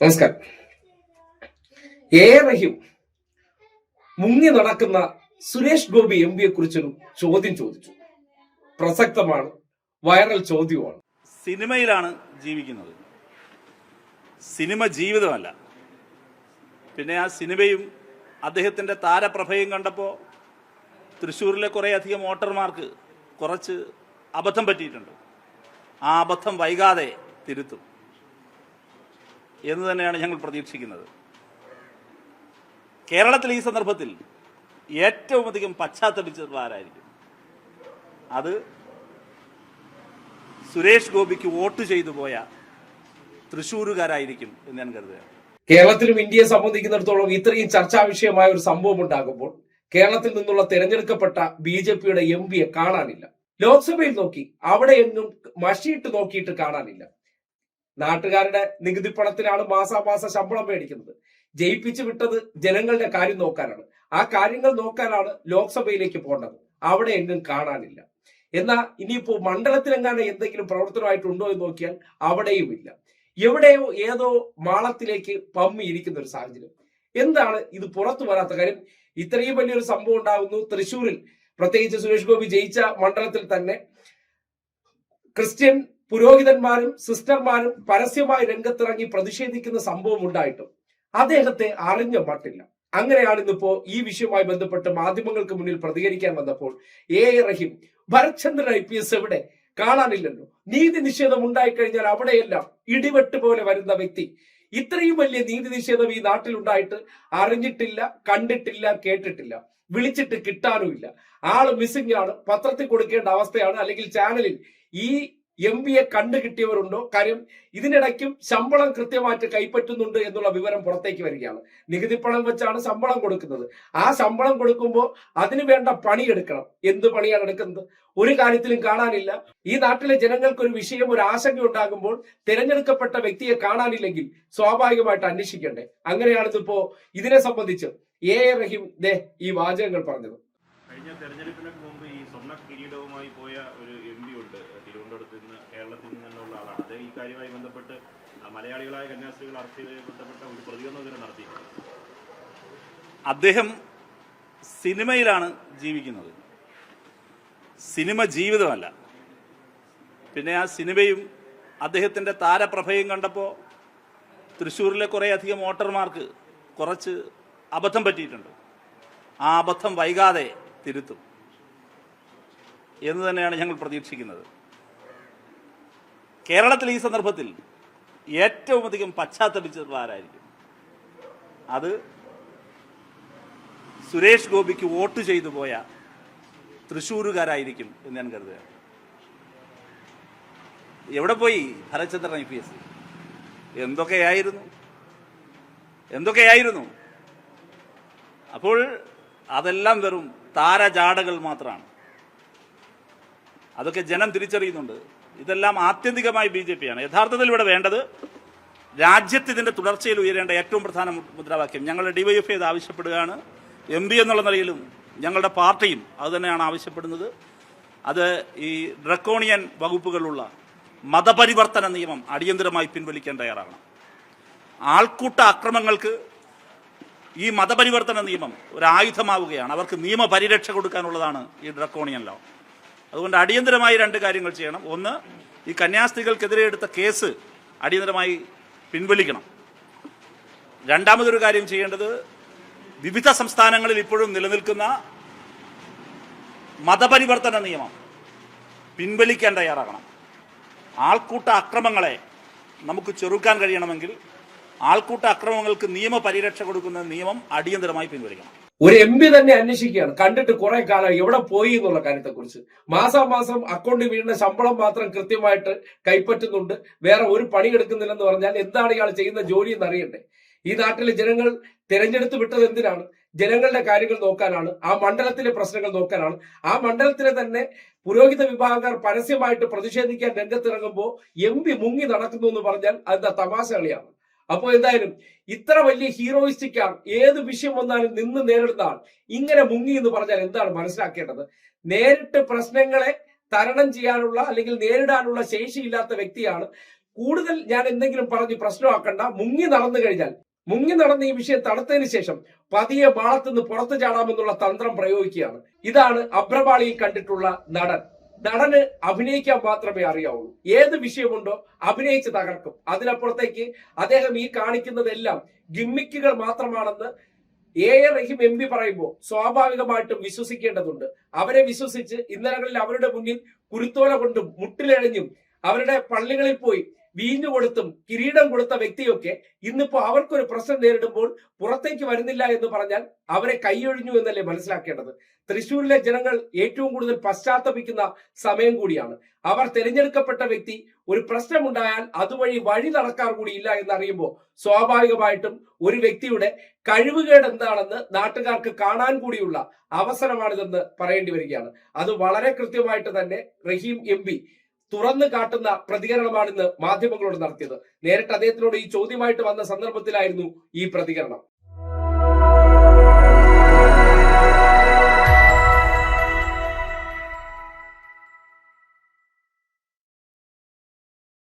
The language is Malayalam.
നമസ്കാരം. എ റഹീം മുങ്ങി നടക്കുന്ന സുരേഷ് ഗോപി എം പിയെ കുറിച്ചൊരു ചോദ്യം ചോദിച്ചു. പ്രസക്തമാണ്, വൈറൽ ചോദ്യമാണ്. സിനിമയിലാണ് ജീവിക്കുന്നത്, സിനിമ ജീവിതമല്ല. പിന്നെ ആ സിനിമയും അദ്ദേഹത്തിൻ്റെ താരപ്രഭയും കണ്ടപ്പോൾ തൃശ്ശൂരിലെ കുറേയധികം വോട്ടർമാർക്ക് കുറച്ച് അബദ്ധം പറ്റിയിട്ടുണ്ട്. ആ അബദ്ധം വൈകാതെ തിരുത്തും എന്ന് തന്നെയാണ് ഞങ്ങൾ പ്രതീക്ഷിക്കുന്നത്. കേരളത്തിൽ ഈ സന്ദർഭത്തിൽ ഏറ്റവും അധികം പശ്ചാത്തപിച്ചത് ആരായിരിക്കും? അത് സുരേഷ് ഗോപിക്ക് വോട്ട് ചെയ്തു പോയ തൃശ്ശൂരുകാരായിരിക്കും എന്ന് ഞാൻ കരുതുകയാണ്. കേരളത്തിലും ഇന്ത്യയെ സംബന്ധിക്കുന്നിടത്തോളം ഇത്രയും ചർച്ചാ വിഷയമായ ഒരു സംഭവം ഉണ്ടാകുമ്പോൾ കേരളത്തിൽ നിന്നുള്ള തെരഞ്ഞെടുക്കപ്പെട്ട BJP-യുടെ എം പിയെ കാണാനില്ല. ലോക്സഭയിൽ നോക്കി, അവിടെ എങ്ങും മഷിയിട്ട് നോക്കിയിട്ട് കാണാനില്ല. നാട്ടുകാരുടെ നികുതി പണത്തിനാണ് മാസാമാസം ശമ്പളം മേടിക്കുന്നത്. ജയിപ്പിച്ചു വിട്ടത് ജനങ്ങളുടെ കാര്യം നോക്കാനാണ്. ആ കാര്യങ്ങൾ നോക്കാനാണ് ലോക്സഭയിലേക്ക് പോകേണ്ടത്. അവിടെ എങ്ങും കാണാനില്ല. എന്നാൽ ഇനിയിപ്പോ മണ്ഡലത്തിലെങ്ങാനും എന്തെങ്കിലും പ്രവർത്തനമായിട്ടുണ്ടോ എന്ന് നോക്കിയാൽ അവിടെയും ഇല്ല. എവിടെയോ ഏതോ മാളത്തിലേക്ക് പമ്മിയിരിക്കുന്ന ഒരു സാഹചര്യം. എന്താണ് ഇത് പുറത്തു വരാത്ത കാര്യം? ഇത്രയും വലിയൊരു സംഭവം ഉണ്ടാകുന്നു. തൃശ്ശൂരിൽ പ്രത്യേകിച്ച് സുരേഷ് ഗോപി ജയിച്ച മണ്ഡലത്തിൽ തന്നെ ക്രിസ്ത്യൻ പുരോഹിതന്മാരും സിസ്റ്റർമാരും പരസ്യമായി രംഗത്തിറങ്ങി പ്രതിഷേധിക്കുന്ന സംഭവം ഉണ്ടായിട്ടും അദ്ദേഹത്തെ അറിഞ്ഞ മട്ടില്ല. അങ്ങനെയാണ് ഇന്നിപ്പോ ഈ വിഷയവുമായി ബന്ധപ്പെട്ട് മാധ്യമങ്ങൾക്ക് മുന്നിൽ പ്രതികരിക്കാൻ വന്നപ്പോൾ എ റഹീം, ഭരത്ചന്ദ്രൻ IPS എവിടെ? കാണാനില്ലല്ലോ. നീതി നിഷേധം ഉണ്ടായിക്കഴിഞ്ഞാൽ അവിടെയെല്ലാം ഇടിവെട്ട് പോലെ വരുന്ന വ്യക്തി. ഇത്രയും വലിയ നീതി നിഷേധം ഈ നാട്ടിൽ ഉണ്ടായിട്ട് അറിഞ്ഞിട്ടില്ല, കണ്ടിട്ടില്ല, കേട്ടിട്ടില്ല. വിളിച്ചിട്ട് കിട്ടാനുമില്ല. ആള് മിസ്സിംഗ് ആണ്. പത്രത്തിൽ കൊടുക്കേണ്ട അവസ്ഥയാണ്. അല്ലെങ്കിൽ ചാനലിൽ ഈ MP-യെ കണ്ടു കിട്ടിയവരുണ്ടോ? കാര്യം ഇതിനിടയ്ക്കും ശമ്പളം കൃത്യമായിട്ട് കൈപ്പറ്റുന്നുണ്ട് എന്നുള്ള വിവരം പുറത്തേക്ക് വരികയാണ്. നികുതി പണം വെച്ചാണ് ശമ്പളം കൊടുക്കുന്നത്. ആ ശമ്പളം കൊടുക്കുമ്പോൾ അതിന് വേണ്ട പണിയെടുക്കണം. എന്ത് പണിയാണ് എടുക്കുന്നത്? ഒരു കാര്യത്തിലും കാണാനില്ല. ഈ നാട്ടിലെ ജനങ്ങൾക്ക് ഒരു വിഷയം, ഒരു ആശങ്ക ഉണ്ടാകുമ്പോൾ തിരഞ്ഞെടുക്കപ്പെട്ട വ്യക്തിയെ കാണാനില്ലെങ്കിൽ സ്വാഭാവികമായിട്ട് അന്വേഷിക്കണ്ടേ? അങ്ങനെയാണ് ഇതിപ്പോ ഇതിനെ സംബന്ധിച്ച് എ റഹീം ഈ വാചകങ്ങൾ പറഞ്ഞത്. കഴിഞ്ഞ തെരഞ്ഞെടുപ്പിന് മുമ്പ് ഈ സ്വർണ്ണ കിരീടവുമായി പോയ ഒരു MP ഉണ്ട് തിരുവനന്തപുരത്ത് നിന്ന്, കേരളത്തിൽ നിന്നുള്ള ആളാണ്. അദ്ദേഹം ഈ കാര്യവുമായി ബന്ധപ്പെട്ട് മലയാളികളായ കന്യാസ്ത്രീകൾ അറസ്റ്റ് ചെയ്തതുമായി ബന്ധപ്പെട്ട ഒരു പ്രതികരണം ഇതിനെ നടത്തി. അദ്ദേഹം സിനിമയിലാണ് ജീവിക്കുന്നത്, സിനിമ ജീവിതമല്ല. പിന്നെ ആ സിനിമയും അദ്ദേഹത്തിൻ്റെ താരപ്രഭയും കണ്ടപ്പോൾ തൃശ്ശൂരിലെ കുറേയധികം വോട്ടർമാർക്ക് കുറച്ച് അബദ്ധം പറ്റിയിട്ടുണ്ട്. ആ അബദ്ധം വൈകാതെ തിരുത്തും എന്ന് തന്നെയാണ് ഞങ്ങൾ പ്രതീക്ഷിക്കുന്നത്. കേരളത്തിൽ ഈ സന്ദർഭത്തിൽ ഏറ്റവും അധികം പശ്ചാത്തപിച്ചത് ആരായിരിക്കും? അത് സുരേഷ് ഗോപിക്ക് വോട്ട് ചെയ്തു പോയ തൃശ്ശൂരുകാരായിരിക്കും എന്ന് ഞാൻ കരുതുകയാണ്. എവിടെ പോയി ഭരത്ചന്ദ്രൻ IPS? എന്തൊക്കെയായിരുന്നു? അപ്പോൾ അതെല്ലാം വെറും താരജാടകൾ മാത്രമാണ്. അതൊക്കെ ജനം തിരിച്ചറിയുന്നുണ്ട്. ഇതെല്ലാം ആത്യന്തികമായി BJP-യാണ്. യഥാർത്ഥത്തിൽ ഇവിടെ വേണ്ടത് രാജ്യത്ത് ഇതിൻ്റെ തുടർച്ചയിൽ ഉയരേണ്ട ഏറ്റവും പ്രധാന മുദ്രാവാക്യം. ഞങ്ങളുടെ DYFI ഇത് ആവശ്യപ്പെടുകയാണ്. MP എന്നുള്ള നിലയിലും ഞങ്ങളുടെ പാർട്ടിയും അത് തന്നെയാണ് ആവശ്യപ്പെടുന്നത്. അത് ഈ ഡ്രക്കോണിയൻ വകുപ്പുകളുള്ള മതപരിവർത്തന നിയമം അടിയന്തരമായി പിൻവലിക്കാൻ തയ്യാറാകണം. ആൾക്കൂട്ട അക്രമങ്ങൾക്ക് ഈ മതപരിവർത്തന നിയമം ഒരു ആയുധമാവുകയാണ്. അവർക്ക് നിയമപരിരക്ഷ കൊടുക്കാനുള്ളതാണ് ഈ ഡ്രക്കോണിയൻ ലോ. അതുകൊണ്ട് അടിയന്തരമായി രണ്ട് കാര്യങ്ങൾ ചെയ്യണം. ഒന്ന്, ഈ കന്യാസ്ത്രീകൾക്കെതിരെ എടുത്ത കേസ് അടിയന്തരമായി പിൻവലിക്കണം. രണ്ടാമതൊരു കാര്യം ചെയ്യേണ്ടത്, വിവിധ സംസ്ഥാനങ്ങളിൽ ഇപ്പോഴും നിലനിൽക്കുന്ന മതപരിവർത്തന നിയമം പിൻവലിക്കാൻ തയ്യാറാകണം. ആൾക്കൂട്ട അക്രമങ്ങളെ നമുക്ക് ചെറുക്കാൻ കഴിയണമെങ്കിൽ ആൾക്കൂട്ട അക്രമങ്ങൾക്ക് നിയമപരിരക്ഷ കൊടുക്കുന്ന നിയമം അടിയന്തരമായി പിൻവലിക്കണം. ഒരു MP തന്നെ അന്വേഷിക്കുകയാണ്. കണ്ടിട്ട് കുറെ കാലം എവിടെ പോയി എന്നുള്ള കാര്യത്തെ കുറിച്ച്. മാസാമാസം അക്കൗണ്ടിൽ വീഴുന്ന ശമ്പളം മാത്രം കൃത്യമായിട്ട് കൈപ്പറ്റുന്നുണ്ട്, വേറെ ഒരു പണി എടുക്കുന്നില്ലെന്ന് പറഞ്ഞാൽ എന്താണ് ഇയാൾ ചെയ്യുന്ന ജോലി എന്ന് അറിയണ്ടേ? ഈ നാട്ടിലെ ജനങ്ങൾ തിരഞ്ഞെടുത്ത് വിട്ടത് എന്തിനാണ്? ജനങ്ങളുടെ കാര്യങ്ങൾ നോക്കാനാണ്. ആ മണ്ഡലത്തിലെ പ്രശ്നങ്ങൾ നോക്കാനാണ്. ആ മണ്ഡലത്തിലെ തന്നെ പുരോഹിത വിഭാഗക്കാർ പരസ്യമായിട്ട് പ്രതിഷേധിക്കാൻ രംഗത്തിറങ്ങുമ്പോൾ MP മുങ്ങി നടക്കുന്നു എന്ന് പറഞ്ഞാൽ അതെന്താ തമാശ കളിയാണ്? അപ്പോൾ എന്തായാലും ഇത്ര വലിയ ഹീറോയിസ്റ്റിക് ആണ്, ഏത് വിഷയം വന്നാലും നിന്ന് നേരിടുന്ന ആൾ ഇങ്ങനെ മുങ്ങി എന്ന് പറഞ്ഞാൽ എന്താണ് മനസ്സിലാക്കേണ്ടത്? നേരിട്ട് പ്രശ്നങ്ങളെ തരണം ചെയ്യാനുള്ള അല്ലെങ്കിൽ നേരിടാനുള്ള ശേഷിയില്ലാത്ത വ്യക്തിയാണ് കൂടുതൽ ഞാൻ എന്തെങ്കിലും പറഞ്ഞ് പ്രശ്നമാക്കണ്ട, മുങ്ങി നടന്ന് ഈ വിഷയം തണുത്തതിന് ശേഷം പതിയെ മാളത്തുനിന്ന് പുറത്തു ചാടാമെന്നുള്ള തന്ത്രം പ്രയോഗിക്കുകയാണ്. ഇതാണ് അഭ്രപാളിയിൽ കണ്ടിട്ടുള്ള നടന് അഭിനയിക്കാൻ മാത്രമേ അറിയാവുള്ളൂ. ഏത് വിഷയമുണ്ടോ അഭിനയിച്ച് തകർക്കും. അതിനപ്പുറത്തേക്ക് അദ്ദേഹം ഈ കാണിക്കുന്നതെല്ലാം ഗിമ്മിക്കുകൾ മാത്രമാണെന്ന് റഹീം എം പി പറയുമ്പോൾ സ്വാഭാവികമായിട്ടും വിശ്വസിക്കേണ്ടതുണ്ട്. അവരെ വിശ്വസിച്ച് ഇന്നലകളിൽ അവരുടെ മുന്നിൽ കുരുത്തോല കൊണ്ടും മുട്ടിലെഴഞ്ഞും അവരുടെ പള്ളികളിൽ പോയി വീഞ്ഞു കൊടുത്തും കിരീടം കൊടുത്ത വ്യക്തിയൊക്കെ ഇന്നിപ്പോ അവർക്കൊരു പ്രശ്നം നേരിടുമ്പോൾ പുറത്തേക്ക് വരുന്നില്ല എന്ന് പറഞ്ഞാൽ അവരെ കൈയൊഴിഞ്ഞു എന്നല്ലേ മനസ്സിലാക്കേണ്ടത്. തൃശ്ശൂരിലെ ജനങ്ങൾ ഏറ്റവും കൂടുതൽ പശ്ചാത്തപിക്കുന്ന സമയം കൂടിയാണ്. അവർ തിരഞ്ഞെടുക്കപ്പെട്ട വ്യക്തി ഒരു പ്രശ്നമുണ്ടായാൽ അതുവഴി വഴി നടക്കാൻ കൂടിയില്ല എന്നറിയുമ്പോൾ സ്വാഭാവികമായിട്ടും ഒരു വ്യക്തിയുടെ കഴിവുകേട് എന്താണെന്ന് നാട്ടുകാർക്ക് കാണാൻ കൂടിയുള്ള അവസരമാണിതെന്ന് പറയേണ്ടി വരികയാണ്. അത് വളരെ കൃത്യമായിട്ട് തന്നെ റഹീം എം പി തുറന്നു കാട്ടുന്ന പ്രതികരണമാണ് ഇന്ന് മാധ്യമങ്ങളോട് നടത്തിയത്. നേരിട്ട് അദ്ദേഹത്തിനോട് ഈ ചോദ്യമായിട്ട് വന്ന സന്ദർഭത്തിലായിരുന്നു ഈ പ്രതികരണം.